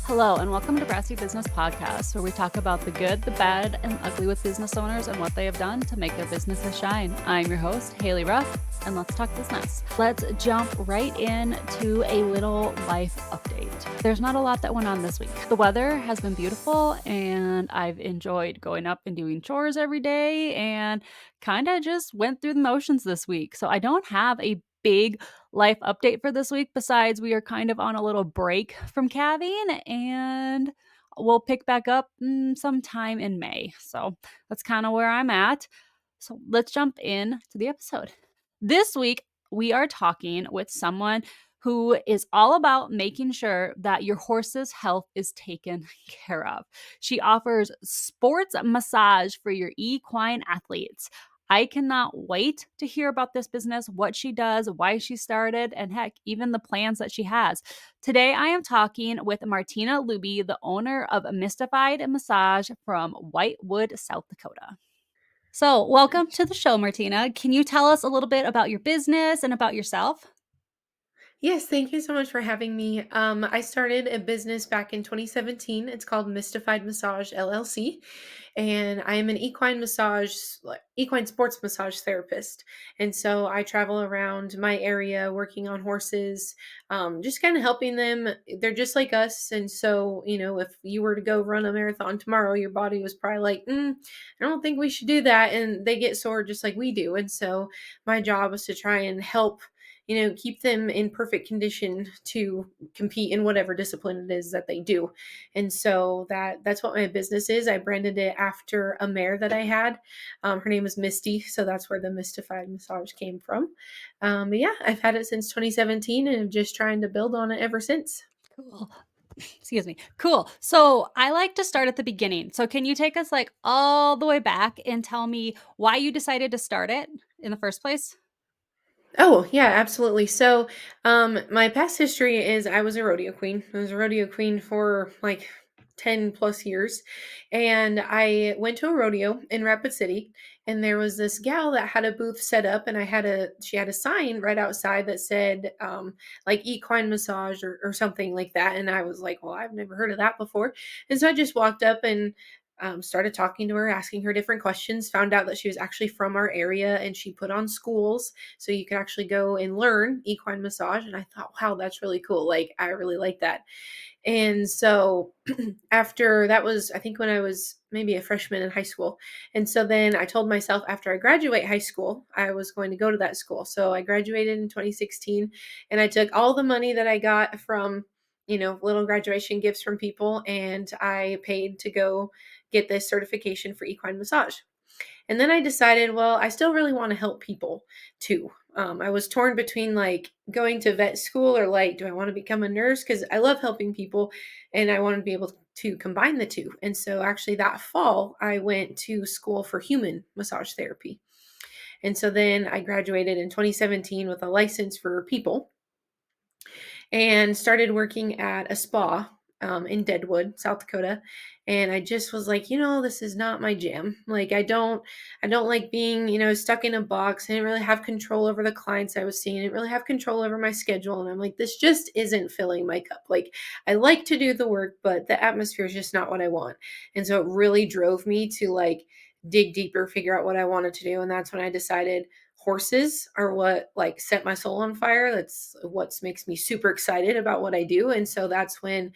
Hello, and welcome to Brassy Business Podcast, where we talk about the good, the bad, and ugly with business owners and what they have done to make their businesses shine. I'm your host, Haley Ruff, and let's talk business. Let's jump right into a little life update. There's not a lot that went on this week. The weather has been beautiful, and I've enjoyed going up and doing chores every day and kind of just went through the motions this week. So I don't have a big life update for this week. Besides, we are kind of on a little break from calving and we'll pick back up sometime in May. So that's kind of where I'm at. So let's jump in to the episode. This week, we are talking with someone who is all about making sure that your horse's health is taken care of. She offers sports massage for your equine athletes. I cannot wait to hear about this business, what she does, why she started, and heck, even the plans that she has. Today, I am talking with Martina Loobey, the owner of Mistified Massage from Whitewood, South Dakota. So, welcome to the show, Martina. Can you tell us a little bit about your business and about yourself? Yes, thank you so much for having me. I started a business back in 2017. It's called Mistified Massage LLC, and I am an equine sports massage therapist. And so I travel around my area working on horses, just kind of helping them. They're just like us, and so if you were to go run a marathon tomorrow, your body was probably like, I don't think we should do that, and they get sore just like we do. And so my job was to try and help keep them in perfect condition to compete in whatever discipline it is that they do. And so that's what my business is. I branded it after a mare that I had. Her name is Misty, so that's where the Mystified Massage came from. But yeah, I've had it since 2017 and I'm just trying to build on it ever since. Cool. Excuse me. Cool. So, I like to start at the beginning. So, can you take us like all the way back and tell me why you decided to start it in the first place? Oh, yeah, absolutely. So, my past history is I was a rodeo queen. I was a rodeo queen for like 10 plus years. And I went to a rodeo in Rapid City, and there was this gal that had a booth set up, and she had a sign right outside that said, like equine massage or something like that. And I was like, well, I've never heard of that before. And so I just walked up and started talking to her, asking her different questions, found out that she was actually from our area and she put on schools so you could actually go and learn equine massage. And I thought, wow, that's really cool. Like, I really like that. And so after that was, I think when I was maybe a freshman in high school. And so then I told myself after I graduate high school, I was going to go to that school. So I graduated in 2016 and I took all the money that I got from, little graduation gifts from people and I paid to go get this certification for equine massage. And then I decided, well, I still really want to help people too. I was torn between like going to vet school or like, do I want to become a nurse? Because I love helping people and I wanted to be able to combine the two. And so actually that fall, I went to school for human massage therapy. And so then I graduated in 2017 with a license for people and started working at a spa in Deadwood, South Dakota. And I just was like, this is not my jam. Like, I don't like being, stuck in a box. I didn't really have control over the clients I was seeing. I didn't really have control over my schedule. And I'm like, this just isn't filling my cup. Like, I like to do the work, but the atmosphere is just not what I want. And so it really drove me to like dig deeper, figure out what I wanted to do. And that's when I decided horses are what like set my soul on fire. That's what makes me super excited about what I do. And so that's when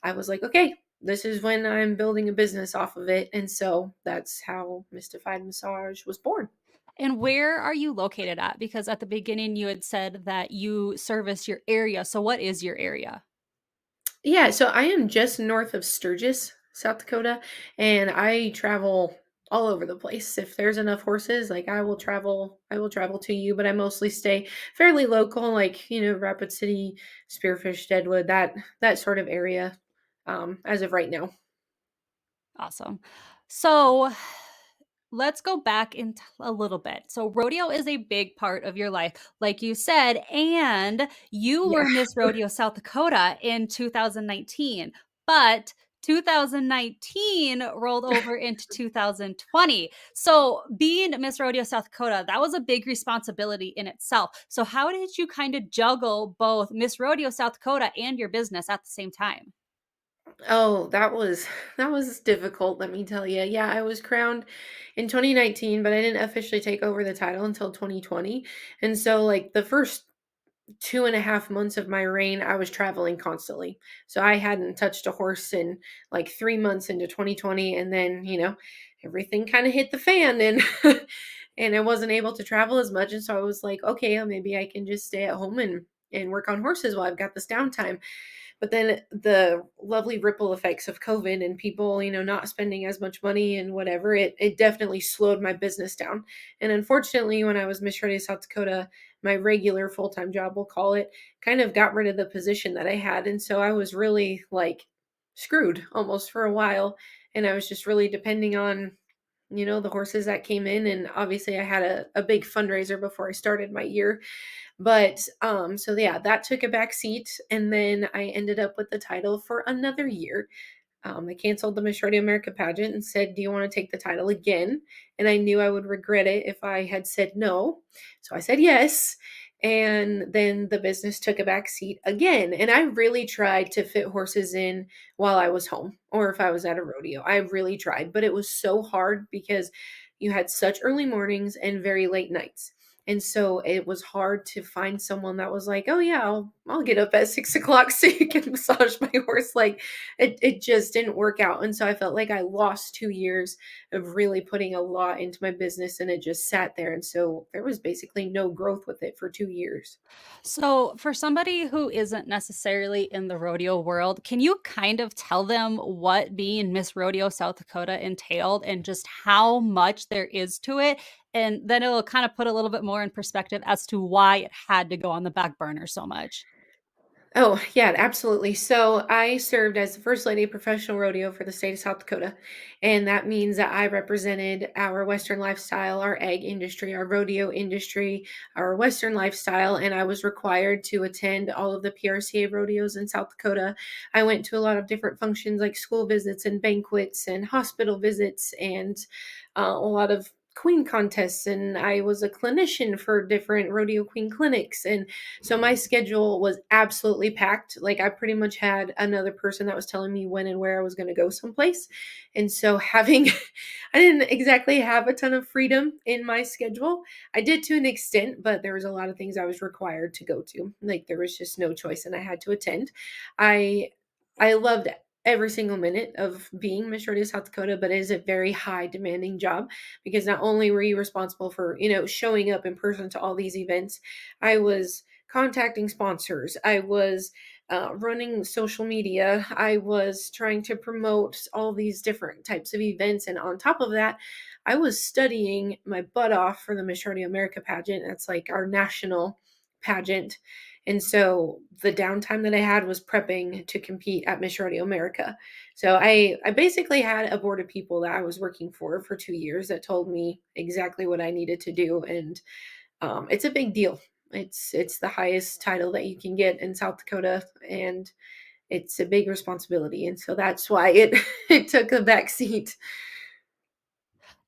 I was like, okay, this is when I'm building a business off of it. And so that's how Mystified Massage was born. And where are you located at? Because at the beginning you had said that you service your area. So, what is your area? Yeah, so I am just north of Sturgis, South Dakota, and I travel all over the place. If there's enough horses, like I will travel to you, but I mostly stay fairly local, like, Rapid City, Spearfish, Deadwood, that sort of area, as of right now. Awesome. So, let's go back in a little bit. So, rodeo is a big part of your life, like you said, and you Yeah. were Miss Rodeo South Dakota in 2019, but 2019 rolled over into 2020. So, being Miss Rodeo South Dakota, that was a big responsibility in itself. So, how did you kind of juggle both Miss Rodeo South Dakota and your business at the same time? Oh, that was difficult, let me tell you. Yeah, I was crowned in 2019, but I didn't officially take over the title until 2020. And so like the first 2.5 months of my reign, I was traveling constantly. So I hadn't touched a horse in like 3 months into 2020. And then, everything kind of hit the fan and and I wasn't able to travel as much. And so I was like, okay, well, maybe I can just stay at home and work on horses while I've got this downtime. But then the lovely ripple effects of COVID and people, not spending as much money and whatever, it definitely slowed my business down. And unfortunately, when I was Miss Shreddy, South Dakota, my regular full-time job, we'll call it, kind of got rid of the position that I had. And so I was really like screwed almost for a while. And I was just really depending on, the horses that came in. And obviously I had a big fundraiser before I started my year. But so yeah, that took a back seat. And then I ended up with the title for another year. I canceled the Miss Radio America pageant and said, "Do you want to take the title again?" And I knew I would regret it if I had said no. So I said yes. And then the business took a back seat again. And I really tried to fit horses in while I was home or if I was at a rodeo. I really tried, but it was so hard because you had such early mornings and very late nights. And so it was hard to find someone that was like, "Oh yeah, I'll get up at 6 o'clock so you can massage my horse." Like it just didn't work out. And so I felt like I lost 2 years of really putting a lot into my business and it just sat there. And so there was basically no growth with it for 2 years. So, for somebody who isn't necessarily in the rodeo world, can you kind of tell them what being Miss Rodeo South Dakota entailed and just how much there is to it? And then it'll kind of put a little bit more in perspective as to why it had to go on the back burner so much. Oh, yeah, absolutely. So I served as the first lady of professional rodeo for the state of South Dakota. And that means that I represented our Western lifestyle, our egg industry, our rodeo industry, our Western lifestyle. And I was required to attend all of the PRCA rodeos in South Dakota. I went to a lot of different functions like school visits and banquets and hospital visits and a lot of queen contests. And I was a clinician for different rodeo queen clinics. And so my schedule was absolutely packed. Like I pretty much had another person that was telling me when and where I was going to go someplace. And so having I didn't exactly have a ton of freedom in my schedule. I did to an extent, but there was a lot of things I was required to go to. Like there was just no choice and I had to attend. I I loved every single minute of being Miss Shorty of South Dakota, but it is a very high demanding job because not only were you responsible for, showing up in person to all these events, I was contacting sponsors. I was running social media. I was trying to promote all these different types of events. And on top of that, I was studying my butt off for the Miss Shorty America pageant. That's like our national pageant. And so the downtime that I had was prepping to compete at Miss Rodeo America. So I basically had a board of people that I was working for 2 years that told me exactly what I needed to do, and it's a big deal. It's the highest title that you can get in South Dakota, and it's a big responsibility, and so that's why it it took a back seat.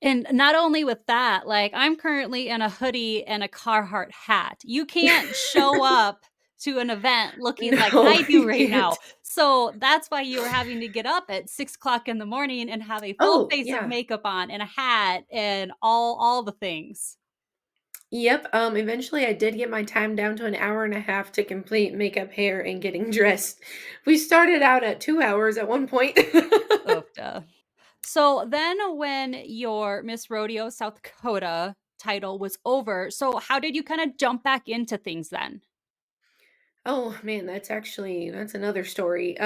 And not only with that, like, I'm currently in a hoodie and a Carhartt hat. You can't show up to an event looking like No, I do you right can't. now. So, that's why you were having to get up at 6 o'clock in the morning and have a full Oh face of yeah. makeup on and a hat and all the things. Yep, eventually I did get my time down to an hour and a half to complete makeup, hair, and getting dressed. We started out at 2 hours at one point. Oh, duh. So, then when your Miss Rodeo South Dakota title was over, so how did you kinda jump back into things then? Oh man, that's another story.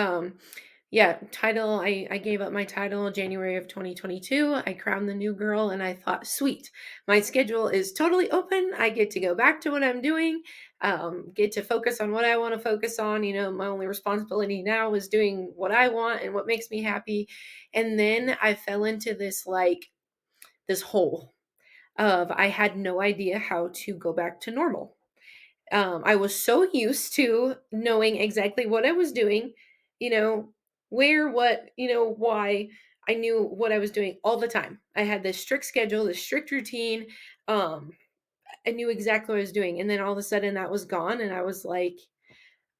Yeah, title. I gave up my title in January of 2022. I crowned the new girl, and I thought, sweet, my schedule is totally open. I get to go back to what I'm doing. Get to focus on what I want to focus on. My only responsibility now is doing what I want and what makes me happy. And then I fell into this hole of I had no idea how to go back to normal. I was so used to knowing exactly what I was doing, you know, where, what, why. I knew what I was doing all the time. I had this strict schedule, this strict routine. Um, I knew exactly what I was doing. And then all of a sudden that was gone. And I was like,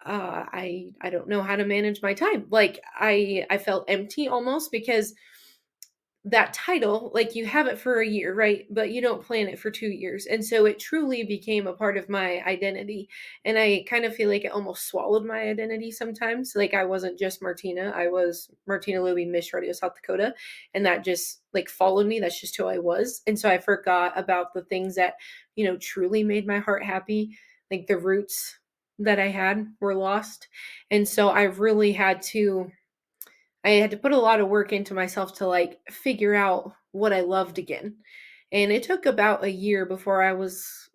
I don't know how to manage my time. Like I felt empty almost because that title, like you have it for a year, right? But you don't plan it for 2 years. And so it truly became a part of my identity. And I kind of feel like it almost swallowed my identity sometimes. Like I wasn't just Martina, I was Martina Loobey, Miss Rodeo South Dakota. And that just like followed me. That's just who I was. And so I forgot about the things that, truly made my heart happy. Like the roots that I had were lost. And so I had to put a lot of work into myself to like figure out what I loved again. And it took about a year before I was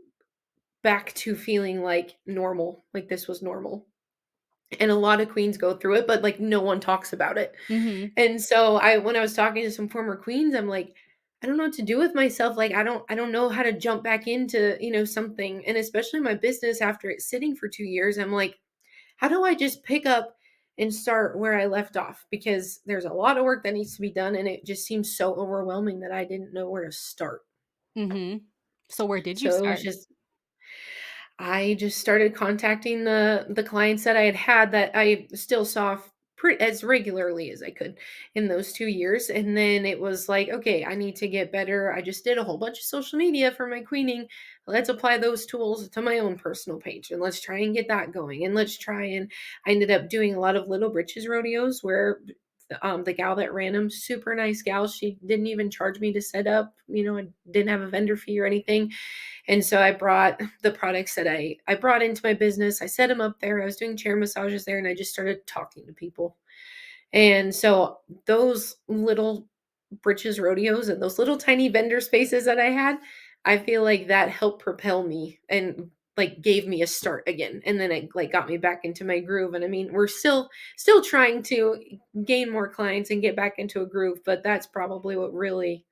back to feeling like normal, like this was normal. And a lot of queens go through it, but like no one talks about it. Mhm. And so when I was talking to some former queens, I'm like, I don't know what to do with myself. Like I don't know how to jump back into, something. And especially my business after it's sitting for 2 years, I'm like, how do I just pick up and start where I left off? Because there's a lot of work that needs to be done, and it just seems so overwhelming that I didn't know where to start. Mhm. So where did you So it was start? just I just started contacting the clients that I had that I still saw as regularly as I could in those 2 years, and then it was like, okay, I need to get better. I just did a whole bunch of social media for my queening. Let's apply those tools to my own personal page, and let's try and get that going. And let's try and I ended up doing a lot of Little Britches rodeos where the gal that ran them, super nice gal. She didn't even charge me to set up. I didn't have a vendor fee or anything, and so I brought the products that I brought into my business. I set them up there. I was doing chair massages there, and I just started talking to people. And so those little britches rodeos and those little tiny vendor spaces that I had, I feel like that helped propel me and like gave me a start again. And then it like got me back into my groove. And I mean, we're still trying to gain more clients and get back into a groove, but that's probably what really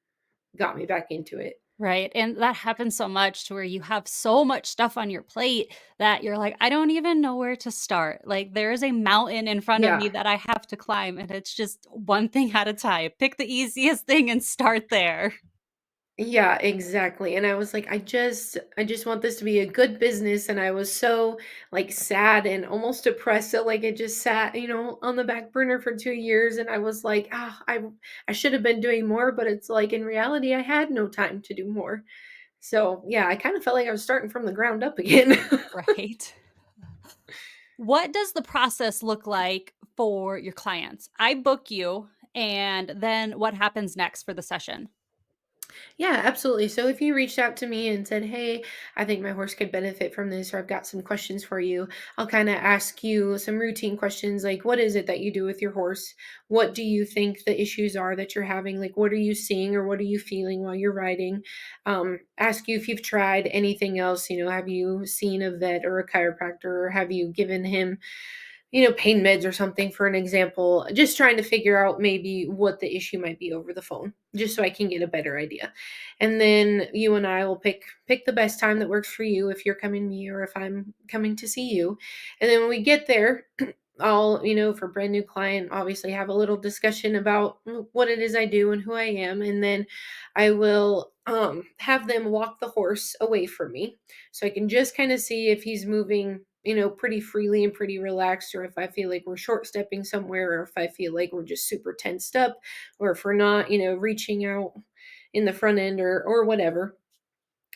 got me back into it. Right, and that happens so much to where you have so much stuff on your plate that you're like, "I don't even know where to start." Like, there is a mountain in front of Yeah. me that I have to climb, and it's just one thing at a time. Pick the easiest thing and start there. Yeah, exactly. And I was like, I just want this to be a good business. And I was so like sad and almost depressed that like it just sat, on the back burner for 2 years. And I was like, I should have been doing more, but it's like in reality, I had no time to do more. So yeah, I kind of felt like I was starting from the ground up again. Right? What does the process look like for your clients? I book you, and then what happens next for the session? Yeah, absolutely. So if you reached out to me and said, "Hey, I think my horse could benefit from this," or "I've got some questions for you," I'll kind of ask you some routine questions like, "What is it that you do with your horse? What do you think the issues are that you're having? Like, what are you seeing or what are you feeling while you're riding?" Ask you if you've tried anything else. Have you seen a vet or a chiropractor, or have you given him pain meds or something for an example, just trying to figure out maybe what the issue might be over the phone, just so I can get a better idea. And then you and I will pick the best time that works for you if you're coming to me or if I'm coming to see you. And then when we get there, I'll, for brand new client, obviously have a little discussion about what it is I do and who I am. And then I will have them walk the horse away from me so I can just kind of see if he's moving, pretty freely and pretty relaxed, or if I feel like we're short stepping somewhere, or if I feel like we're just super tensed up, or if we're not, reaching out in the front end or whatever.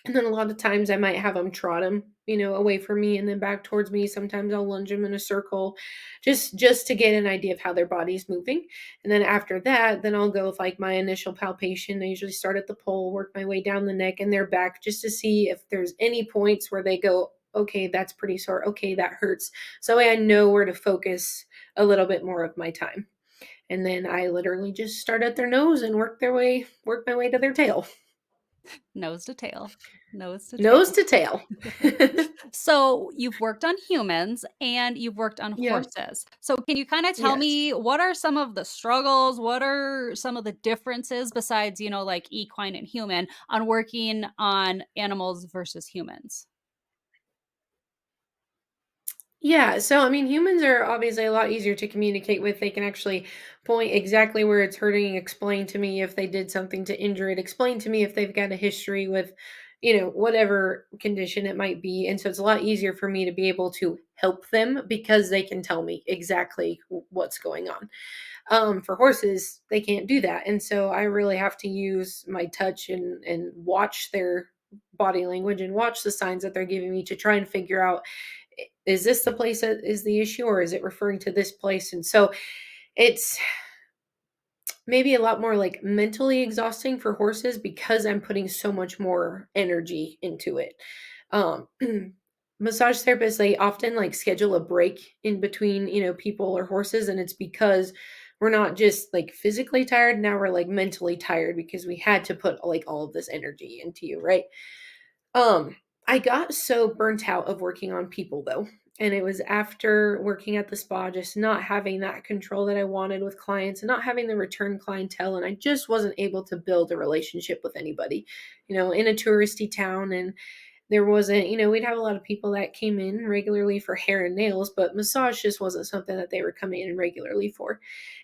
And then a lot of times I might have them trot them, away from me and then back towards me. Sometimes I'll lunge them in a circle just to get an idea of how their body's moving. And then after that, then I'll go with like my initial palpation. I usually start at the pole, work my way down the neck and their back just to see if there's any points where they go, okay, that's pretty sore. Okay, that hurts. So I know where to focus a little bit more of my time. And then I literally just start at their nose and work my way to their tail. Nose to tail. Nose to Nose tail. to tail. So you've worked on humans and you've worked on Yeah. horses. So can you kind of tell Yes. me what are some of the struggles? What are some of the differences besides, like equine and human on working on animals versus humans? Yeah, so I mean, humans are obviously a lot easier to communicate with. They can actually point exactly where it's hurting, explain to me if they did something to injure it, explain to me if they've got a history with, whatever condition it might be. And so it's a lot easier for me to be able to help them because they can tell me exactly what's going on. For horses, they can't do that. And so I really have to use my touch and watch their body language and watch the signs that they're giving me to try and figure out, is this the place that is the issue, or is it referring to this place? And so it's maybe a lot more like mentally exhausting for horses because I'm putting so much more energy into it. Um, Massage therapists, they often like schedule a break in between, people or horses. And it's because we're not just like physically tired. Now we're like mentally tired because we had to put like all of this energy into you, right? Um, I got so burnt out of working on people though. And it was after working at the spa, just not having that control that I wanted with clients and not having the return clientele. And I just wasn't able to build a relationship with anybody, in a touristy town. And there wasn't, we'd have a lot of people that came in regularly for hair and nails, but massage just wasn't something that they were coming in regularly for.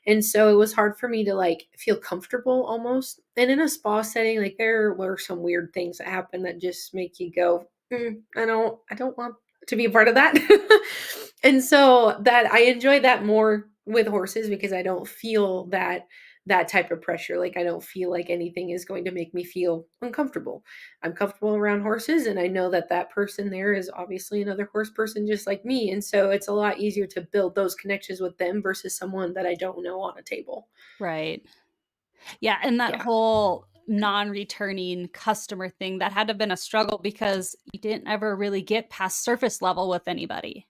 And so it was hard for me to like feel comfortable almost. And in a spa setting, like there were some weird things that happen that just make you go, I don't want to be a part of that. And so that I enjoy that more with horses because I don't feel that type of pressure. Like I don't feel like anything is going to make me feel uncomfortable. I'm comfortable around horses and I know that that person there is obviously another horse person just like me. And so it's a lot easier to build those connections with them versus someone that I don't know on a table. Right. Yeah, and that Yeah. whole non-returning customer thing, that had to have been a struggle because you didn't ever really get past surface level with anybody.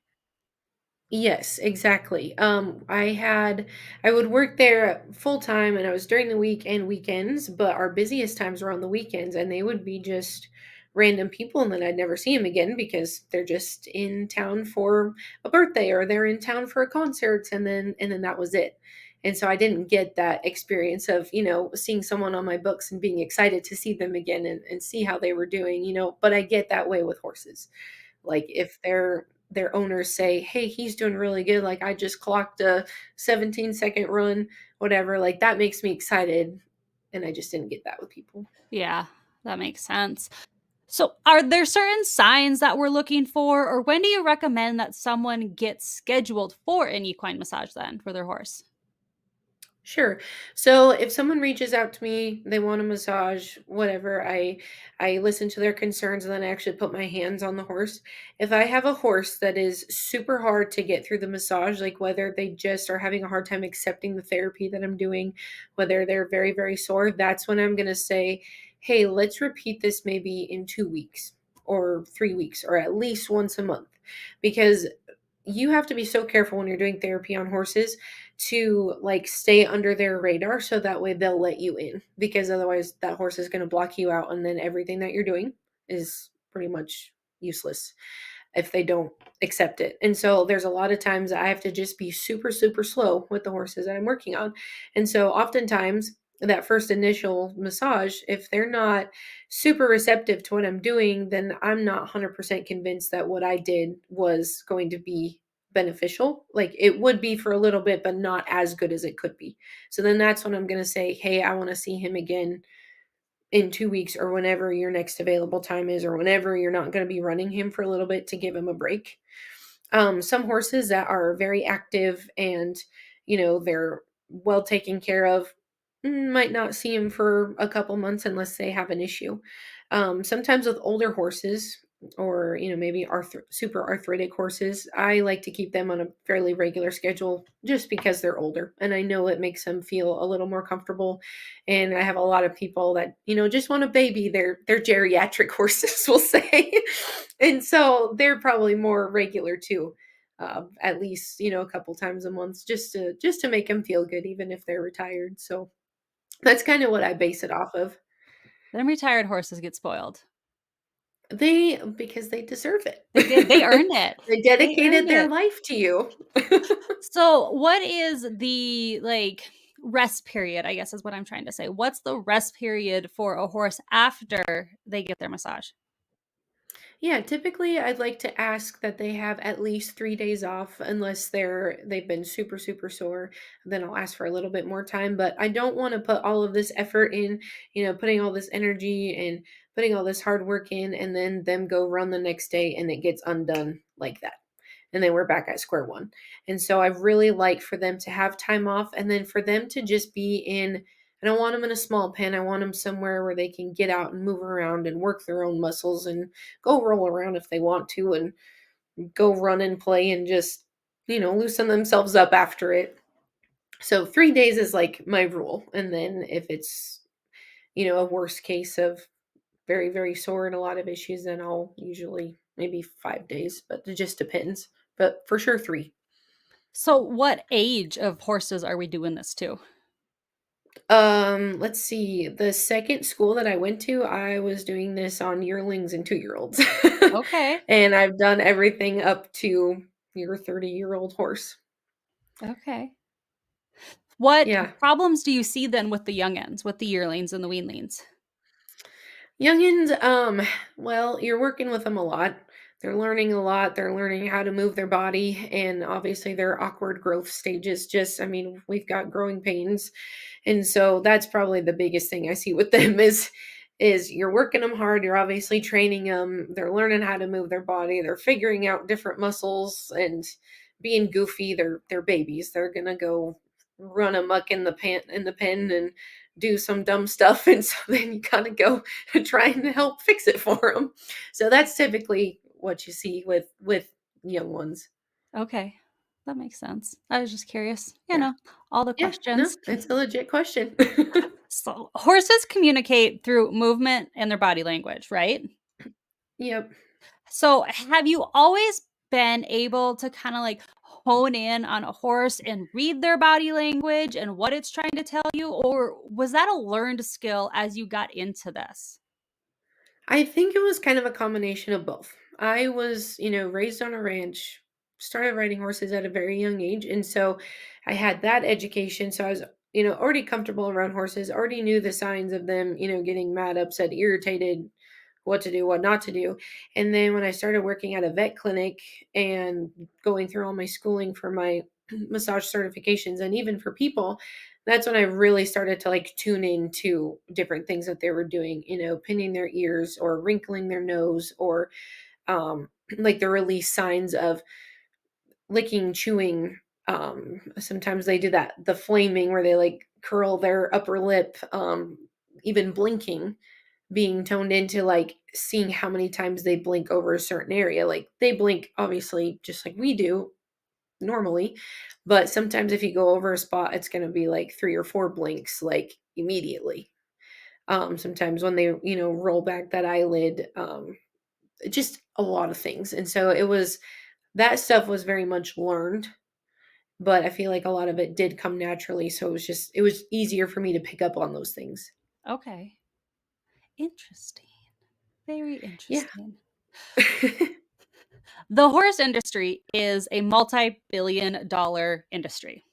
Yes, exactly. I would work there full time and I was during the week and weekends, but our busiest times were on the weekends and they would be just random people and then I'd never see them again because they're just in town for a birthday or they're in town for a concert and then that was it. And so I didn't get that experience of, seeing someone on my books and being excited to see them again and see how they were doing, but I get that way with horses. Like if their owners say, "Hey, he's doing really good. Like I just clocked a 17-second run, whatever." Like that makes me excited, and I just didn't get that with people. Yeah, that makes sense. So, are there certain signs that we're looking for, or when do you recommend that someone gets scheduled for an equine massage then for their horse? Sure. So if someone reaches out to me, they want a massage, whatever, I listen to their concerns and then I actually put my hands on the horse. If I have a horse that is super hard to get through the massage, like whether they just are having a hard time accepting the therapy that I'm doing, whether they're very, very sore, that's when I'm going to say, "Hey, let's repeat this maybe in 2 weeks or 3 weeks or at least once a month." Because you have to be so careful when you're doing therapy on horses to like stay under their radar so that way they'll let you in because otherwise that horse is going to block you out and then everything that you're doing is pretty much useless if they don't accept it. And so there's a lot of times I have to just be super, super slow with the horses that I'm working on. And so oftentimes that first initial massage, if they're not super receptive to what I'm doing, then I'm not 100% convinced that what I did was going to be beneficial. Like it would be for a little bit, but not as good as it could be. So then that's when I'm going to say, "Hey, I want to see him again in 2 weeks or whenever your next available time is, or whenever you're not going to be running him for a little bit to give him a break." Some horses that are very active and, they're well taken care of, might not see him for a couple months unless they have an issue. Sometimes with older horses or, maybe super arthritic horses, I like to keep them on a fairly regular schedule just because they're older. And I know it makes them feel a little more comfortable. And I have a lot of people that, just want a baby. They're geriatric horses, we'll say. And so they're probably more regular too. At least, a couple times a month just to make them feel good, even if they're retired. So that's kind of what I base it off of. Then retired horses get spoiled. Because they deserve it. They did. They earned it. They They dedicated earned their it. life to you. So, what is the like rest period? I guess is what I'm trying to say. What's the rest period for a horse after they get their massage? Yeah, typically I'd like to ask that they have at least 3 days off unless they've been super, super sore. Then I'll ask for a little bit more time, but I don't wanna put all of this effort in, putting all this energy and putting all this hard work in, and then them go run the next day and it gets undone like that. And then we're back at square one. And so I really like for them to have time off and then for them to just be in. I don't want them in a small pen. I want them somewhere where they can get out and move around and work their own muscles and go roll around if they want to and go run and play and just, loosen themselves up after it. So 3 days is like my rule. And then if it's, a worst case of very, very sore and a lot of issues, then I'll usually maybe 5 days, but it just depends. But for sure, three. So, what age of horses are we doing this to? Let's see. The second school that I went to, I was doing this on yearlings and 2-year-olds. Okay. And I've done everything up to your 30-year-old horse. Okay. What Yeah. problems do you see then with the youngins, with the yearlings and the weanlings? Youngins, well, you're working with them a lot. They're learning a lot. They're learning how to move their body. And obviously, their awkward growth stages I mean, we've got growing pains. And so that's probably the biggest thing I see with them is you're working them hard. You're obviously training them. They're learning how to move their body. They're figuring out different muscles and being goofy. They're babies. They're gonna go run amok in the pen and do some dumb stuff. And so then you kind of go trying to help fix it for them. So that's typically what you see with young ones. Okay. That makes sense. I was just curious, Yeah. all the Yeah, no, questions. it's a legit question. So, horses communicate through movement and their body language, right? Yep. So, have you always been able to kind of like hone in on a horse and read their body language and what it's trying to tell you? Or was that a learned skill as you got into this? I think it was kind of a combination of both. I was, raised on a ranch, started riding horses at a very young age. And so I had that education. So I was, already comfortable around horses, already knew the signs of them, getting mad, upset, irritated, what to do, what not to do. And then when I started working at a vet clinic and going through all my schooling for my massage certifications and even for people, that's when I really started to like tune into different things that they were doing, pinning their ears or wrinkling their nose or like the release signs of licking, chewing. Sometimes they do that, the flaming where they like curl their upper lip, even blinking being toned into like seeing how many times they blink over a certain area. Like they blink obviously just like we do normally, but sometimes if you go over a spot, it's going to be like 3 or 4 blinks like immediately. Sometimes when they, roll back that eyelid, just a lot of things. And so that stuff was very much learned, but I feel like a lot of it did come naturally. So it was easier for me to pick up on those things. Okay. Interesting. Very Yeah. interesting. The horse industry is a multi-billion-dollar industry,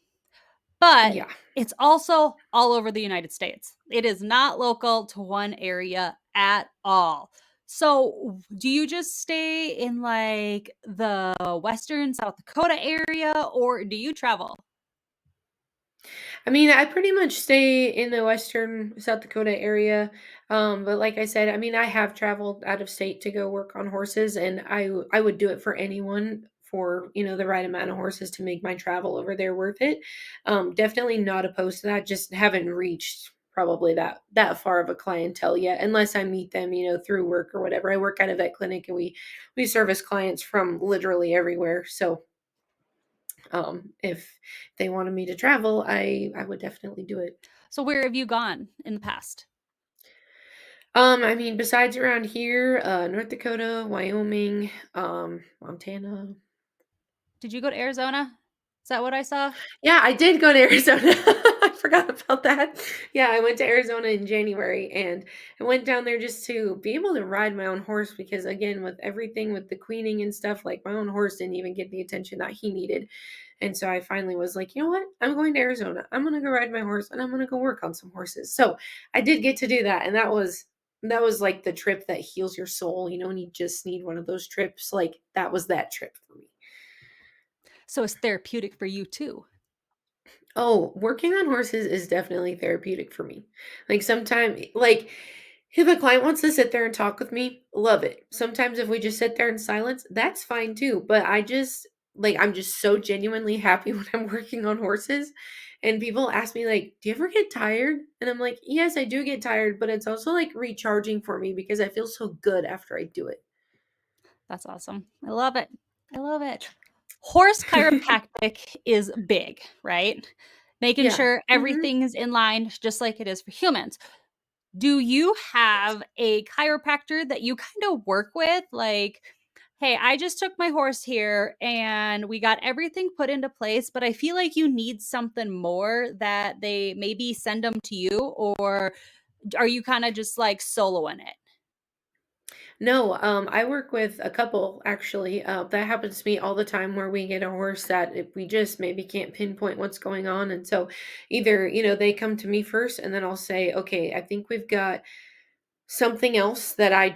but Yeah. it's also all over the United States. It is not local to one area at all. So, do you just stay in like the Western South Dakota area or do you travel? I mean, I pretty much stay in the western South Dakota area. But like I said, I mean, I have traveled out of state to go work on horses, and I would do it for anyone for, the right amount of horses to make my travel over there worth it. Definitely not opposed to that. Just haven't reached probably that far of a clientele yet, unless I meet them, through work or whatever. I work at a vet clinic, and we service clients from literally everywhere. So if they wanted me to travel, I would definitely do it. So, where have you gone in the past? I mean, besides around here, North Dakota, Wyoming, Montana. Did you go to Arizona? Is that what I saw? Yeah, I did go to Arizona. I forgot about that. Yeah, I went to Arizona in January and I went down there just to be able to ride my own horse because again, with everything with the queening and stuff, like my own horse didn't even get the attention that he needed. And so I finally was like, you know what? I'm going to Arizona. I'm going to go ride my horse and I'm going to go work on some horses. So I did get to do that. And that was that was like the trip that heals your soul, and you just need one of those trips. Like that was that trip for me. So it's therapeutic for you too. Oh, working on horses is definitely therapeutic for me. Like sometimes, like if a client wants to sit there and talk with me, love it. Sometimes if we just sit there in silence, that's fine too. But I'm just so genuinely happy when I'm working on horses. And people ask me like, "Do you ever get tired?" And I'm like, "Yes, I do get tired, but it's also like recharging for me because I feel so good after I do it." That's awesome. I love it. I love it. Horse chiropractic is big, right? Making Yeah. sure Mhm. everything is in line just like it is for humans. Do you have a chiropractor that you kind of work with? Like, hey, I just took my horse here and we got everything put into place, but I feel like you need something more that they maybe send them to you, or are you kind of just like soloing it? No, I work with a couple actually. That happens to me all the time where we get a horse that if we just maybe can't pinpoint what's going on. And so either, they come to me first and then I'll say, okay, I think we've got something else that I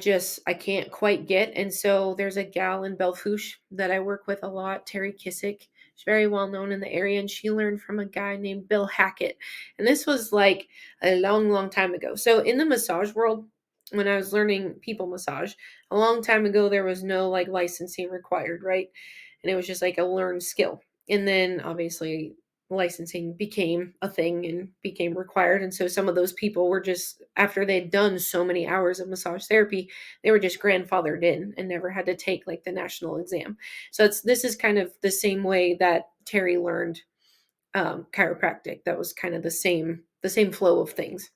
can't quite get. And so there's a gal in Belfouche that I work with a lot, Terry Kissick. She's very well known in the area, and she learned from a guy named Bill Hackett. And this was like a long, long time ago. So in the massage world, when I was learning people massage, a long time ago, there was no like licensing required, right? And it was just like a learned skill. And then obviously licensing became a thing and became required. And so some of those people were just, after they'd done so many hours of massage therapy, they were just grandfathered in and never had to take like the national exam. So this is kind of the same way that Terry learned chiropractic. That was kind of the same flow of things.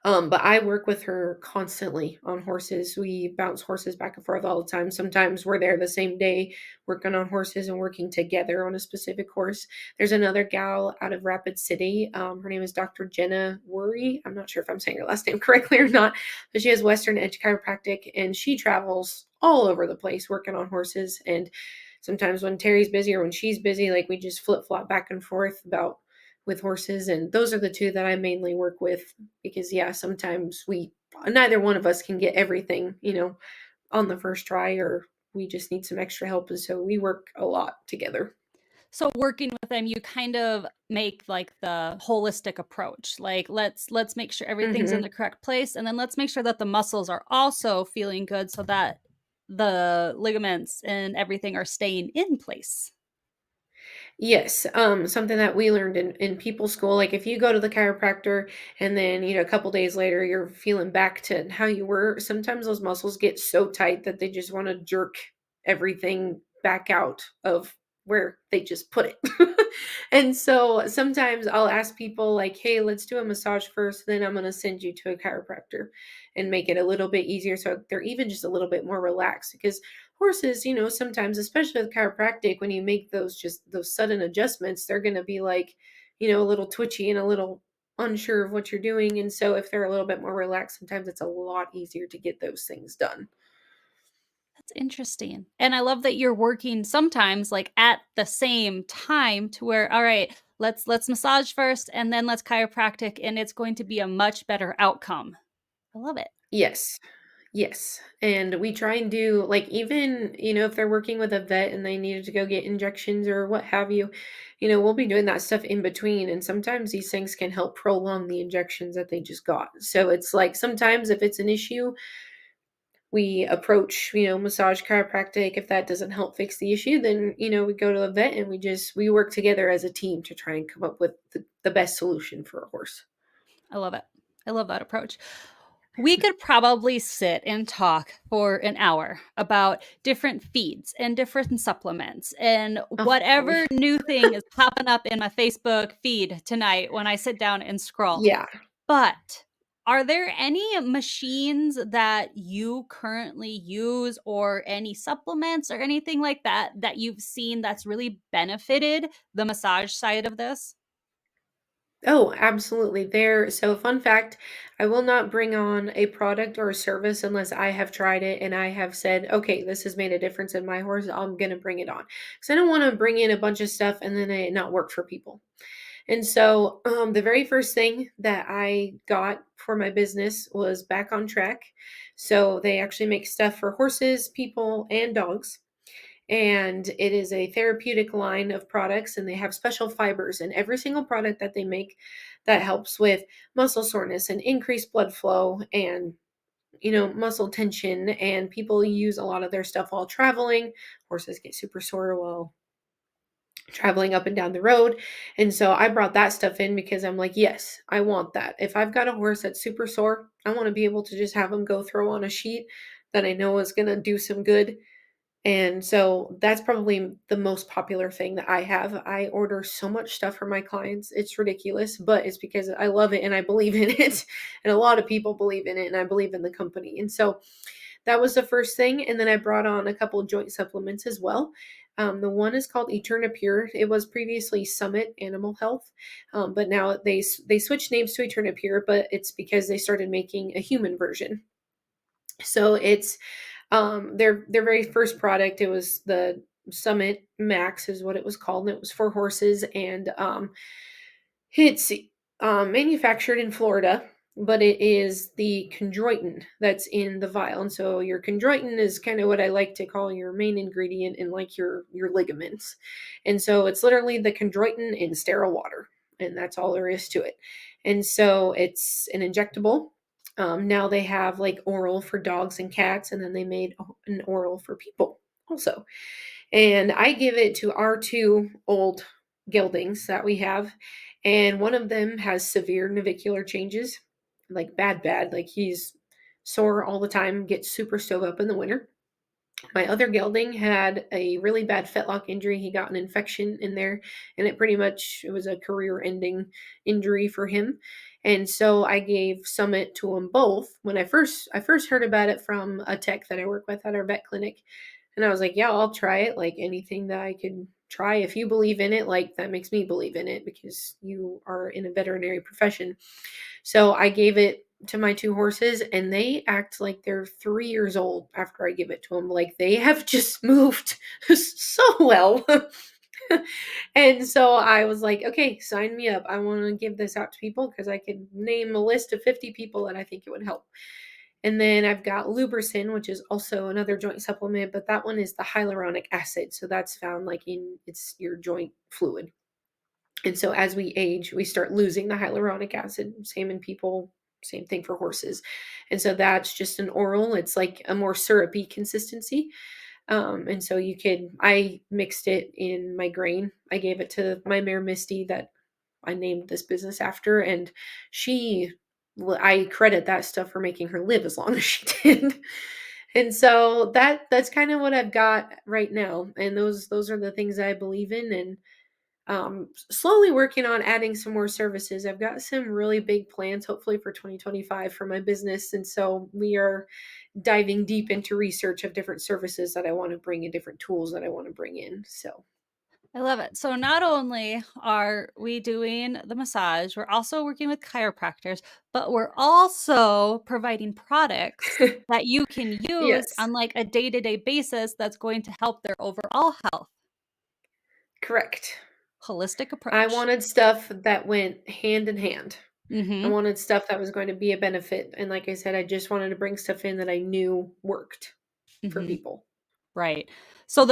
But I work with her constantly on horses. We bounce horses back and forth all the time. Sometimes we're there the same day working on horses and working together on a specific horse. There's another gal out of Rapid City. Her name is Dr. Jenna Worry. I'm not sure if I'm saying her last name correctly or not, but she has Western Edge Chiropractic and she travels all over the place working on horses. And sometimes when Terry's busy or when she's busy, like we just flip flop back and forth about with horses. And those are the two that I mainly work with because yeah, sometimes we neither one of us can get everything, on the first try, or we just need some extra help. And so we work a lot together. So working with them, you kind of make like the holistic approach. Like let's make sure everything's in Hmm. the correct place, and then let's make sure that the muscles are also feeling good so that the ligaments and everything are staying in place. Yes, something that we learned in people school, like if you go to the chiropractor and then, a couple days later you're feeling back to how you were, sometimes those muscles get so tight that they just want to jerk everything back out of where they just put it. And so sometimes I'll ask people like, "Hey, let's do a massage first, then I'm going to send you to a chiropractor and make it a little bit easier so they're even just a little bit more relaxed." Because horses, sometimes, especially with chiropractic, when you make those sudden adjustments, they're going to be like, a little twitchy and a little unsure of what you're doing. And so if they're a little bit more relaxed, sometimes it's a lot easier to get those things done. That's interesting. And I love that you're working sometimes like at the same time to where, all right, let's massage first and then let's chiropractic, and it's going to be a much better outcome. I love it. Yes. Yes. And we try and do like even, if they're working with a vet and they needed to go get injections or what have you, we'll be doing that stuff in between. And sometimes these things can help prolong the injections that they just got. So it's like sometimes if it's an issue, we approach, massage chiropractic. If that doesn't help fix the issue, then, we go to a vet and we work together as a team to try and come up with the best solution for a horse. I love it. I love that approach. We could probably sit and talk for an hour about different feeds and different supplements and Oh, golly. whatever new thing is popping up in my Facebook feed tonight when I sit down and scroll. Yeah. But are there any machines that you currently use or any supplements or anything like that that you've seen that's really benefited the massage side of this? Oh, absolutely. So fun fact, I will not bring on a product or a service unless I have tried it and I have said, okay, this has made a difference in my horse. I'm going to bring it on. Because I don't want to bring in a bunch of stuff and then it not work for people. And so the very first thing that I got for my business was back on track. So they actually make stuff for horses, people, and dogs. And it is a therapeutic line of products, and they have special fibers in every single product that they make that helps with muscle soreness and increased blood flow and muscle tension. And people use a lot of their stuff while traveling. Horses get super sore while traveling up and down the road. And so I brought that stuff in because I'm like, yes, I want that. If I've got a horse that's super sore, I want to be able to just have him go throw on a sheet that I know is going to do some good. And so that's probably the most popular thing that I have. I order so much stuff for my clients. It's ridiculous, but it's because I love it and I believe in it. And a lot of people believe in it, and I believe in the company. And so that was the first thing. And then I brought on a couple of joint supplements as well. The one is called Eterna Pure. It was previously Summit Animal Health, but now they switched names to Eterna Pure, but it's because they started making a human version. So it's their very first product. It was the Summit Max is what it was called, and it was for horses. And it's manufactured in Florida, but it is the chondroitin that's in the vial. And so your chondroitin is kind of what I like to call your main ingredient in like your ligaments. And so it's literally the chondroitin in sterile water, and that's all there is to it. And so it's an injectable. Now they have like oral for dogs and cats, and then they made an oral for people also. And I give it to our two old geldings that we have. And one of them has severe navicular changes, like bad. Like he's sore all the time, gets super stove up in the winter. My other gelding had a really bad fetlock injury. He got an infection in there, and it was a career-ending injury for him. And so I gave Summit to them both. When I first heard about it from a tech that I work with at our vet clinic, and I was like, yeah, I'll try it. Like anything that I could try. If you believe in it, like that makes me believe in it because you are in a veterinary profession. So I gave it to my two horses, and they act like they're 3 years old after I give it to them. Like they have just moved so well. And so I was like, okay, sign me up. I want to give this out to people because I could name a list of 50 people that I think it would help. And then I've got Lubricin, which is also another joint supplement, but that one is the hyaluronic acid. So that's found like in it's your joint fluid. And so as we age, we start losing the hyaluronic acid. Same in people, same thing for horses. And so that's just an oral. It's like a more syrupy consistency. And so I mixed it in my grain. I gave it to my mare Misty that I named this business after. And I credit that stuff for making her live as long as she did. And so that's kind of what I've got right now. And those are the things I believe in. And slowly working on adding some more services. I've got some really big plans, hopefully for 2025 for my business. And so we are diving deep into research of different services that I want to bring in, different tools that I want to bring in. So I love it. So not only are we doing the massage, we're also working with chiropractors, but we're also providing products that you can use yes, on like a day-to-day basis that's going to help their overall health. correct. Holistic I approach. wanted stuff that went hand in hand. I Mhm. wanted stuff that was going to be a benefit. And like I said, I just wanted to bring stuff in that I knew worked for Mhm. people. Right. So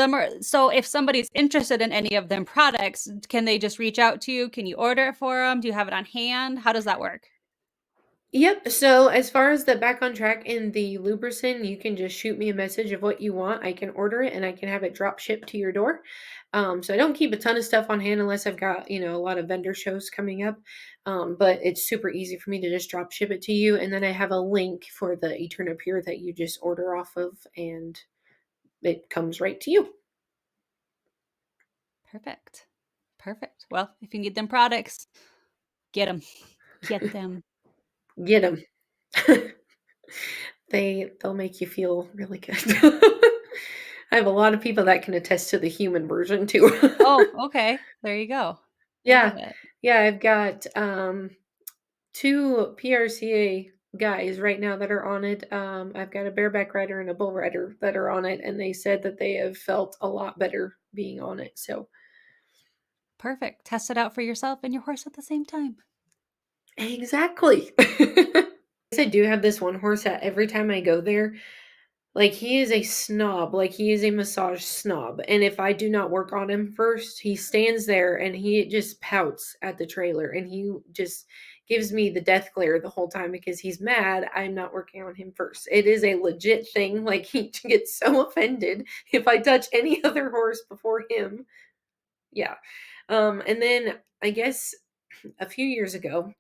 if somebody's interested in any of them products, can they just reach out to you? Can you order it for them? Do you have it on hand? How does that work? Yep. So as far as the back on track in the Lubricin, you can just shoot me a message of what you want. I can order it and I can have it drop shipped to your door. So I don't keep a ton of stuff on hand unless I've got, a lot of vendor shows coming up. But it's super easy for me to just drop ship it to you. And then I have a link for the Eterna Pure that you just order off of, and it comes right to you. Perfect. Perfect. Well, if you need them products, get them. Get them. Get them. They'll make you feel really good. I have a lot of people that can attest to the human version too. Oh, okay. There you go. I love Yeah. it. Yeah, I've got two PRCA guys right now that are on it. I've got a bareback rider and a bull rider that are on it, and they said that they have felt a lot better being on it. So Perfect. Test it out for yourself and your horse at the same time. Exactly. I do have this one horse that every time I go there, like, he is a snob, like, he is a massage snob, and if I do not work on him first, he stands there and he just pouts at the trailer, and he just gives me the death glare the whole time because he's mad I'm not working on him first. It is a legit thing, like, he gets so offended if I touch any other horse before him. Yeah. And then I guess a few years ago,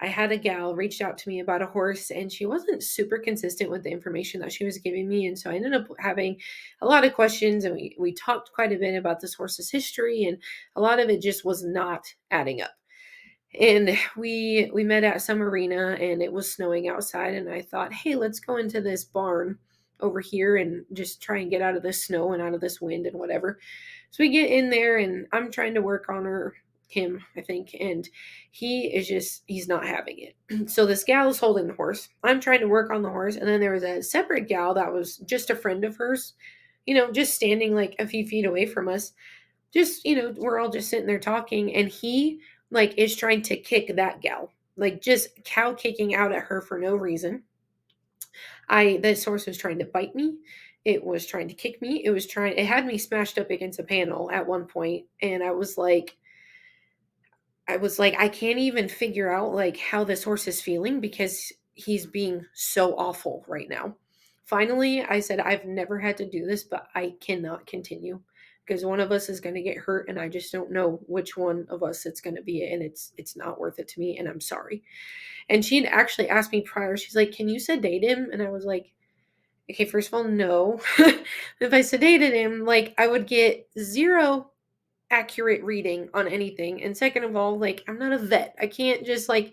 I had a gal reached out to me about a horse, and she wasn't super consistent with the information that she was giving me. And so I ended up having a lot of questions, and we talked quite a bit about this horse's history, and a lot of it just was not adding up. And we met at some arena, and it was snowing outside, and I thought, hey, let's go into this barn over here and just try and get out of this snow and out of this wind and whatever. So we get in there, and I'm trying to work on him, I think, and he's not having it. So this gal is holding the horse. I'm trying to work on the horse, and then there was a separate gal that was just a friend of hers, just standing like a few feet away from us. Just, we're all just sitting there talking, and he like is trying to kick that gal. Like just cow kicking out at her for no reason. This horse was trying to bite me. It was trying to kick me. It had me smashed up against a panel at one point, and I was like, I can't even figure out like how this horse is feeling because he's being so awful right now. Finally, I said, I've never had to do this, but I cannot continue because one of us is going to get hurt, and I just don't know which one of us it's going to be, and it's not worth it to me, and I'm sorry. And she'd actually asked me prior. She's like, "Can you sedate him?" And I was like, "Okay, first of all, no." If I sedated him, like I would get zero accurate reading on anything. And second of all, like I'm not a vet. I can't just like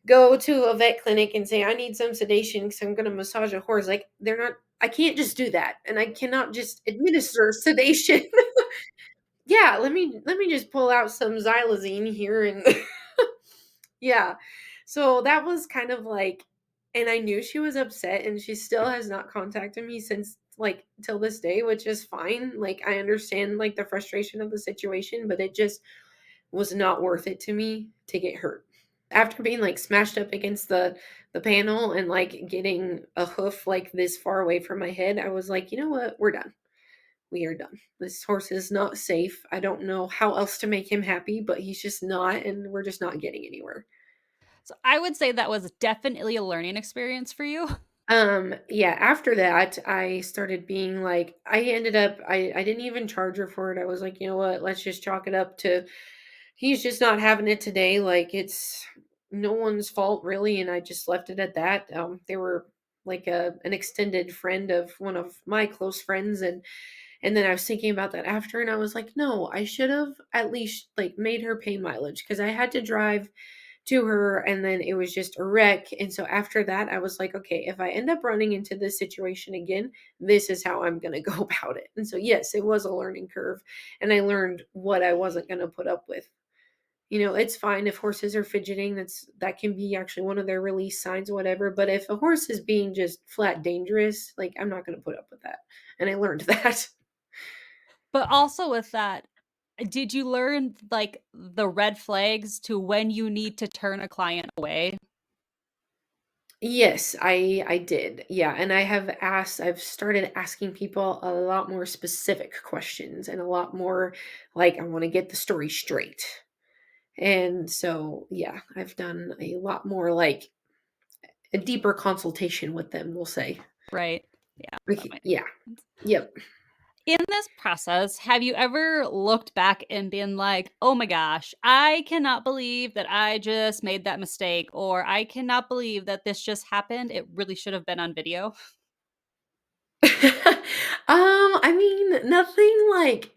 go to a vet clinic and say I need some sedation because I'm going to massage a horse. Like they're not. I can't just do that, and I cannot just administer sedation. Yeah, let me just pull out some xylazine here and yeah. So that was kind of like, and I knew she was upset, and she still has not contacted me since like till this day, which is fine. Like I understand like the frustration of the situation, but it just was not worth it to me to get hurt. After being like smashed up against the panel and like getting a hoof like this far away from my head, I was like, you know what? We're done. We are done. This horse is not safe. I don't know how else to make him happy, but he's just not, and we're just not getting anywhere. So I would say that was definitely a learning experience for you. Yeah, after that, I started being like, I didn't even charge her for it. I was like, you know what, let's just chalk it up to he's just not having it today. Like it's no one's fault really, and I just left it at that. They were like an extended friend of one of my close friends, and then I was thinking about that after, and I was like, no, I should have at least like made her pay mileage because I had to drive to her, and then it was just a wreck. And so after that, I was like, okay, if I end up running into this situation again, this is how I'm going to go about it. And so yes, it was a learning curve, and I learned what I wasn't going to put up with. It's fine if horses are fidgeting. That can be actually one of their release signs or whatever. But if a horse is being just flat dangerous, like I'm not going to put up with that. And I learned that. But also with that, did you learn like the red flags to when you need to turn a client away? Yes, I did. Yeah, and I've started asking people a lot more specific questions and a lot more like I want to get the story straight. And so, yeah, I've done a lot more like a deeper consultation with them, we'll say. Right. Yeah, that Okay, makes yeah. sense. Yep. In this process, have you ever looked back and been like, oh my gosh, I cannot believe that I just made that mistake, or I cannot believe that this just happened? It really should have been on video. I mean, nothing like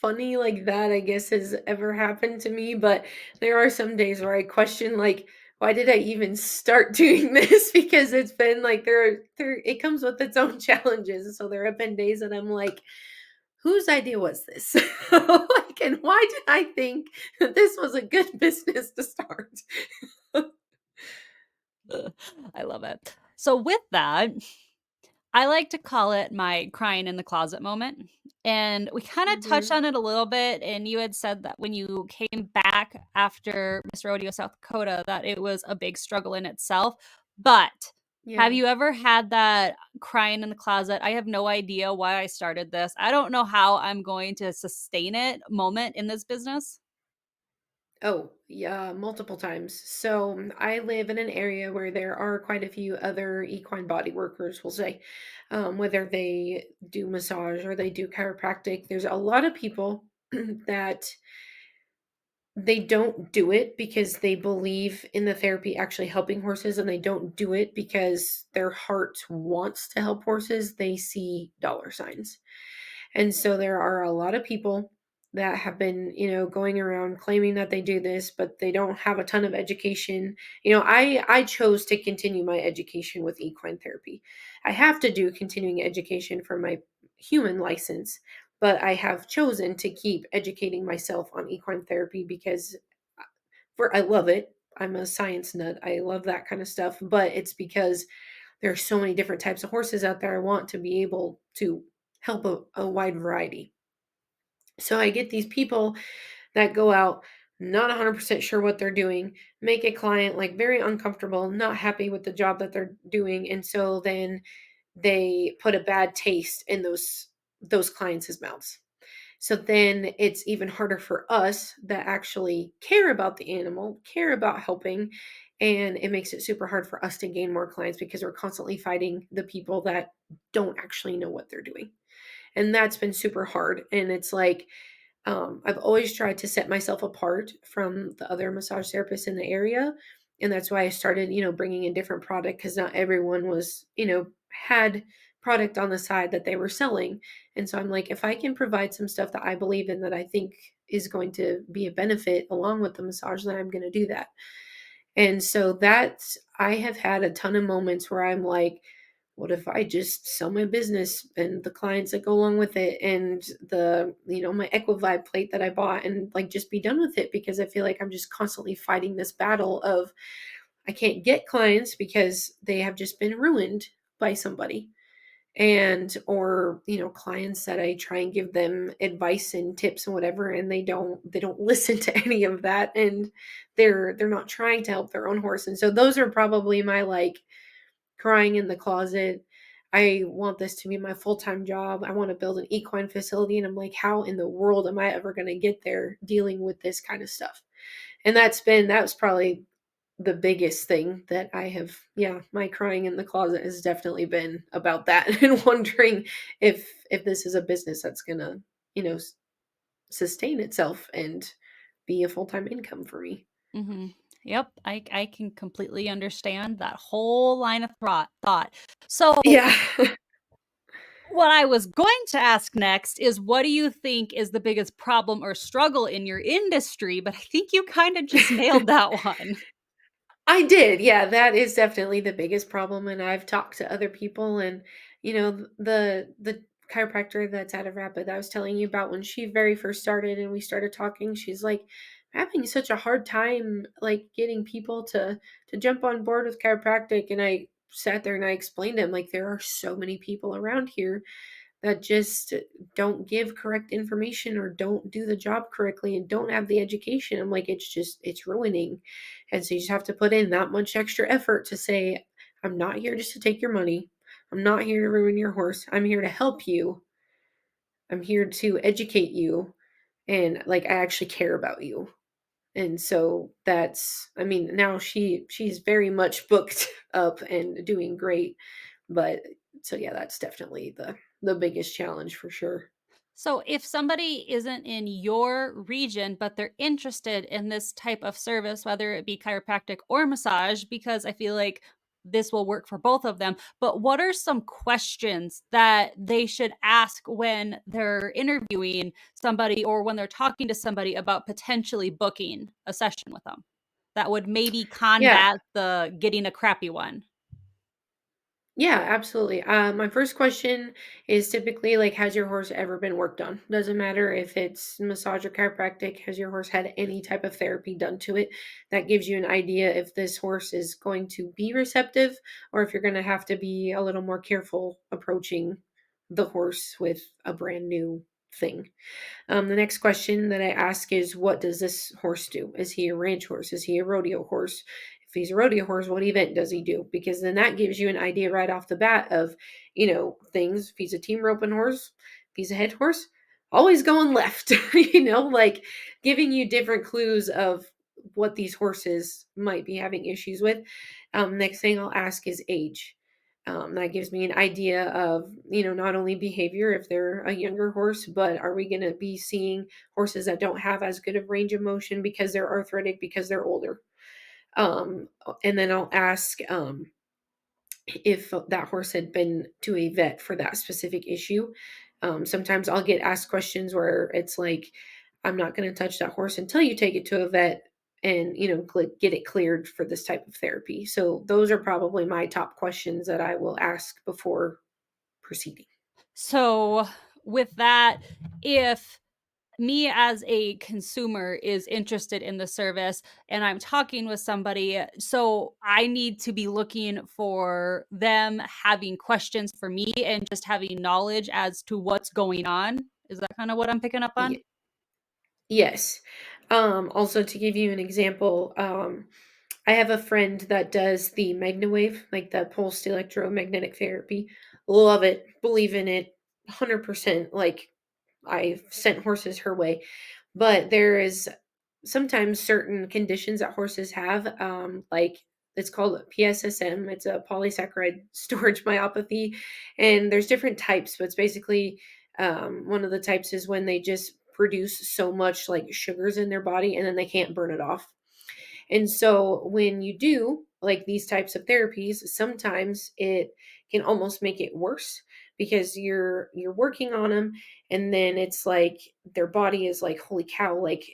funny like that, I guess, has ever happened to me, but there are some days where I question like why did I even start doing this? Because it's been like there it comes with its own challenges. So there have been days that I'm like, whose idea was this? Like, and why did I think that this was a good business to start? I love it. So, with that, I like to call it my crying in the closet moment. And we kind of touched Mhm. on it a little bit. And you had said that when you came back after Miss Rodeo South Dakota, that it was a big struggle in itself. But have Yeah. you ever had that crying in the closet? I have no idea why I started this. I don't know how I'm going to sustain it moment in this business. Oh, yeah, multiple times. So I live in an area where there are quite a few other equine body workers, we'll say, whether they do massage or they do chiropractic. There's a lot of people that they don't do it because they believe in the therapy actually helping horses, and they don't do it because their heart wants to help horses. They see dollar signs. And so there are a lot of people that have been, going around claiming that they do this, but they don't have a ton of education. I chose to continue my education with equine therapy. I have to do continuing education for my human license, but I have chosen to keep educating myself on equine therapy because I love it. I'm a science nut. I love that kind of stuff, but it's because there are so many different types of horses out there. I want to be able to help a wide variety. So I get these people that go out not 100% sure what they're doing, make a client like very uncomfortable, not happy with the job that they're doing, and so then they put a bad taste in those clients' mouths. So then it's even harder for us that actually care about the animal, care about helping, and it makes it super hard for us to gain more clients because we're constantly fighting the people that don't actually know what they're doing. And that's been super hard. And it's like, I've always tried to set myself apart from the other massage therapists in the area. And that's why I started, bringing in different product because not everyone was, had product on the side that they were selling. And so I'm like, if I can provide some stuff that I believe in that I think is going to be a benefit along with the massage, then I'm going to do that. And so that's, I have had a ton of moments where I'm like, what if I just sell my business and the clients that go along with it and my Equivibe plate that I bought and like just be done with it because I feel like I'm just constantly fighting this battle of I can't get clients because they have just been ruined by somebody and or clients that I try and give them advice and tips and whatever and they don't listen to any of that and they're not trying to help their own horse. And so those are probably my like crying in the closet. I want this to be my full-time job. I want to build an equine facility and I'm like, how in the world am I ever going to get there dealing with this kind of stuff? And that was probably the biggest thing that I have, yeah, my crying in the closet has definitely been about that and wondering if this is a business that's going to, you know, s- sustain itself and be a full-time income for me. Hmm. Yep, I can completely understand that whole line of thought. So, Yeah. what I was going to ask next is what do you think is the biggest problem or struggle in your industry? But I think you kind of just nailed that one. I did. Yeah, that is definitely the biggest problem, and I've talked to other people and, the chiropractor that's out of Rapid that I was telling you about when she very first started and we started talking, she's like, "I'm having such a hard time, like, getting people to jump on board with chiropractic," and I sat there and I explained to him, like, there are so many people around here that just don't give correct information or don't do the job correctly and don't have the education. I'm like, it's ruining. And so you just have to put in that much extra effort to say, I'm not here just to take your money. I'm not here to ruin your horse. I'm here to help you. I'm here to educate you. And like, I actually care about you. And so that's, I mean, now she's very much booked up and doing great. But so yeah, that's definitely the biggest challenge for sure. So, if somebody isn't in your region, but they're interested in this type of service, whether it be chiropractic or massage, because I feel like this will work for both of them, but what are some questions that they should ask when they're interviewing somebody or when they're talking to somebody about potentially booking a session with them that would maybe Yeah. combat the getting a crappy one? Yeah, absolutely. My first question is typically like, has your horse ever been worked on? Doesn't matter if it's massage or chiropractic. Has your horse had any type of therapy done to it? That gives you an idea if this horse is going to be receptive or if you're going to have to be a little more careful approaching the horse with a brand new thing. The next question that I ask is, what does this horse do? Is he a ranch horse? Is he a rodeo horse? If he's a rodeo horse, what event does he do? Because then that gives you an idea right off the bat of, things. If he's a team roping horse, if he's a head horse, always going left, like giving you different clues of what these horses might be having issues with. Next thing I'll ask is age. That gives me an idea of, not only behavior if they're a younger horse, but are we going to be seeing horses that don't have as good of range of motion because they're arthritic, because they're older? And then I'll ask if that horse had been to a vet for that specific issue. Sometimes I'll get asked questions where it's like, I'm not going to touch that horse until you take it to a vet and get it cleared for this type of therapy. So those are probably my top questions that I will ask before proceeding. So, with that, if me as a consumer is interested in the service and I'm talking with somebody, so I need to be looking for them having questions for me and just having knowledge as to what's going on. Is that kind of what I'm picking up on? Ye- yes. Also, to give you an example, I have a friend that does the MagnaWave, like the pulsed electromagnetic therapy. Love it, believe in it, 100%. Like, I've sent horses her way. But there is sometimes certain conditions that horses have, like it's called PSSM. It's a polysaccharide storage myopathy, and there's different types, but it's basically one of the types is when they just produce so much like sugars in their body and then they can't burn it off. And so when you do like these types of therapies, sometimes it can almost make it worse because you're working on them and then it's like their body is like, holy cow, like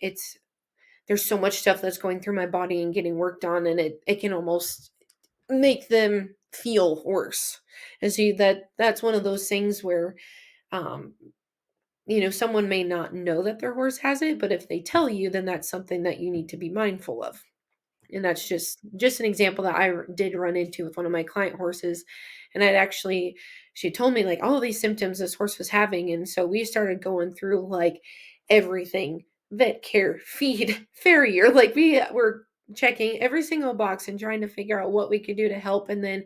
there's so much stuff that's going through my body and getting worked on, and it can almost make them feel worse. And so that's one of those things where um someone may not know that their horse has it, but if they tell you, then that's something that you need to be mindful of. And that's just an example that did run into with one of my client horses. And she told me like all of these symptoms this horse was having, and so we started going through like everything: vet care, feed, farrier. Like we were checking every single box and trying to figure out what we could do to help. And then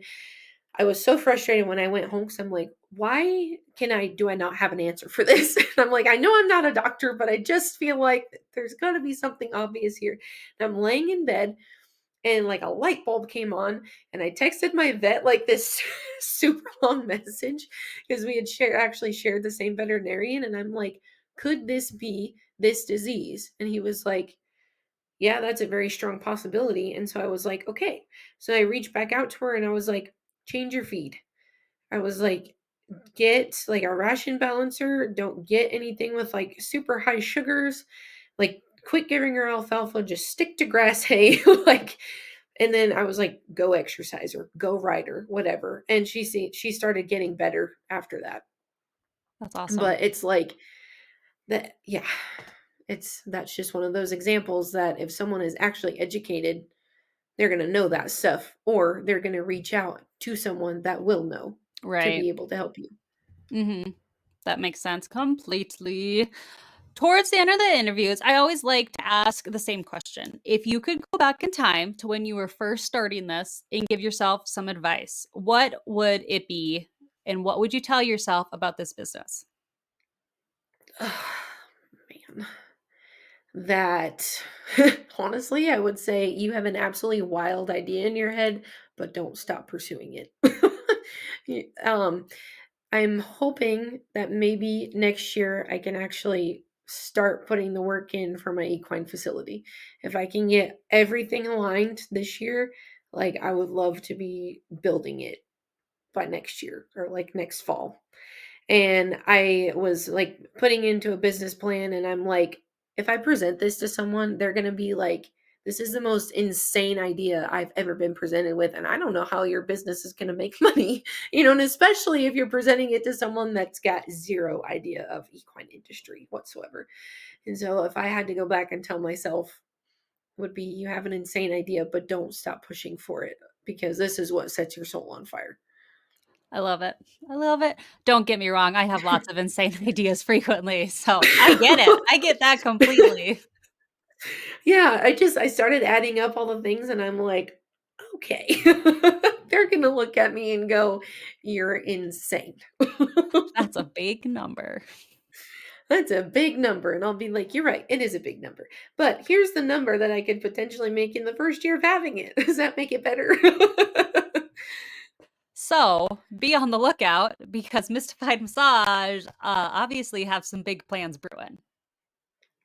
I was so frustrated when I went home because I'm like, why do I not have an answer for this? And I'm like, I know I'm not a doctor, but I just feel like there's got to be something obvious here. And I'm laying in bed and like a light bulb came on, and I texted my vet like this super long message because we had actually shared the same veterinarian, and I'm like, could this be this disease? And he was like, yeah, that's a very strong possibility. And so I was like, okay. So I reached back out to her and I was like, change your feed. I was like, get like a ration balancer, don't get anything with like super high sugars, like quit giving her alfalfa, just stick to grass hay. Like, and then I was like, go exercise or go ride her, whatever. And she started getting better after that. That's awesome. But it's like that, yeah. That's just one of those examples that if someone is actually educated, they're going to know that stuff, or they're going to reach out to someone that will know to Right. be able to help you. Mm-hmm. That makes sense completely. Towards the end of the interviews, I always like to ask the same question. If you could go back in time to when you were first starting this and give yourself some advice, what would it be? And what would you tell yourself about this business? Man, that honestly, I would say you have an absolutely wild idea in your head, but don't stop pursuing it. I'm hoping that maybe next year I can actually start putting the work in for my equine facility. If I can get everything aligned this year, like I would love to be building it by next year or like next fall. And I was like putting into a business plan, and I'm like, if I present this to someone, they're going to be like, this is the most insane idea I've ever been presented with. And I don't know how your business is going to make money, and especially if you're presenting it to someone that's got zero idea of equine industry whatsoever. And so if I had to go back and tell myself, would be, you have an insane idea, but don't stop pushing for it, because this is what sets your soul on fire. I love it. I love it. Don't get me wrong, I have lots of insane ideas frequently, so I get it. I get that completely. Yeah, I started adding up all the things, and I'm like, okay. They're gonna look at me and go, "You're insane." That's a big number. That's a big number, and I'll be like, "You're right, it is a big number, but here's the number that I could potentially make in the first year of having it. Does that make it better?" So, be on the lookout because Mistified Massage, obviously have some big plans brewing.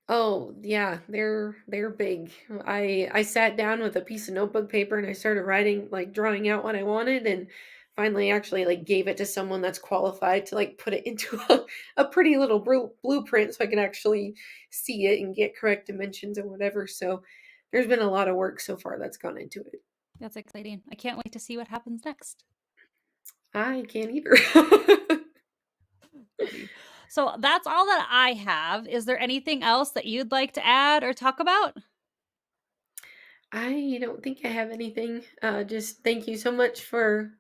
Oh, yeah, they're big. I sat down with a piece of notebook paper and I started writing, like drawing out what I wanted, and finally actually like gave it to someone that's qualified to like put it into a pretty little blueprint so I can actually see it and get correct dimensions or whatever. So there's been a lot of work so far that's gone into it. That's exciting. I can't wait to see what happens next. I can't either. Funny. So, that's all that I have. Is there anything else that you'd like to add or talk about? I don't think I have anything. Just thank you so much for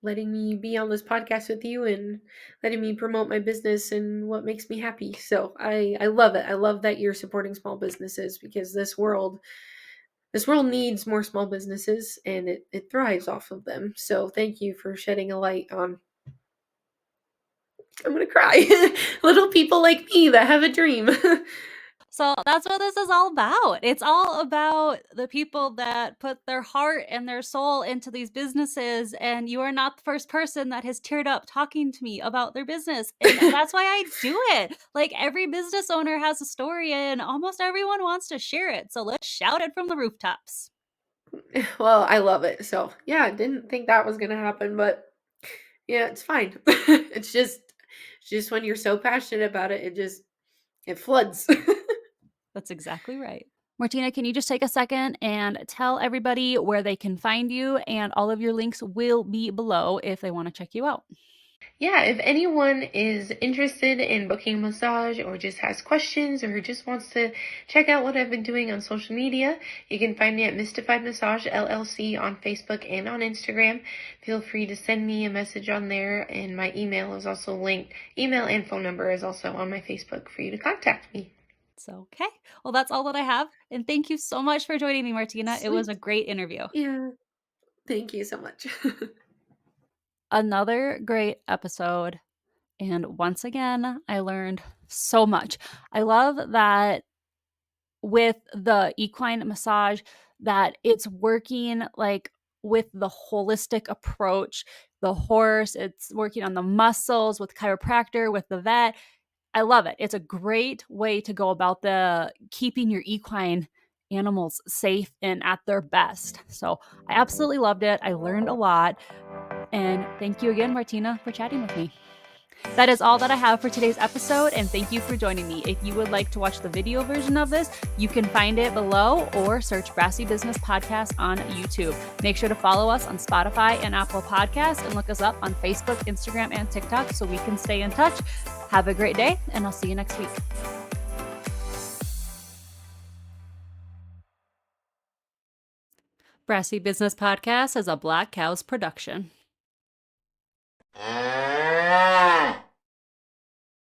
letting me be on this podcast with you and letting me promote my business and what makes me happy. So I love it. I love that you're supporting small businesses, because this world needs more small businesses, and it thrives off of them. So thank you for shedding a light on, I'm gonna cry, little people like me that have a dream. So that's what this is all about. It's all about the people that put their heart and their soul into these businesses. And you are not the first person that has teared up talking to me about their business. And that's why I do it. Like every business owner has a story and almost everyone wants to share it. So let's shout it from the rooftops. Well, I love it. So yeah, I didn't think that was gonna happen, but yeah, it's fine. It's just when you're so passionate about it, it floods. That's exactly right. Martina, can you just take a second and tell everybody where they can find you? And all of your links will be below if they want to check you out. Yeah, if anyone is interested in booking a massage, or just has questions, or just wants to check out what I've been doing on social media, you can find me at Mistified Massage LLC on Facebook and on Instagram. Feel free to send me a message on there, and my email is also linked. Email and phone number is also on my Facebook for you to contact me. So, okay. Well, that's all that I have. And thank you so much for joining me, Martina. It was a Sweet. great interview. Yeah. Thank you so much. Another great episode. And once again, I learned so much. I love that with the equine massage that it's working like with the holistic approach. The horse, it's working on the muscles with chiropractor, with the vet. I love it. It's a great way to go about the keeping your equine animals safe and at their best. So I absolutely loved it. I learned a lot. And thank you again, Martina, for chatting with me. That is all that I have for today's episode, and thank you for joining me. If you would like to watch the video version of this, you can find it below or search Brassy Business Podcast on YouTube. Make sure to follow us on Spotify and Apple Podcasts, and look us up on Facebook, Instagram, and TikTok so we can stay in touch. Have a great day, and I'll see you next week. Brassy Business Podcast is a Black Cows production.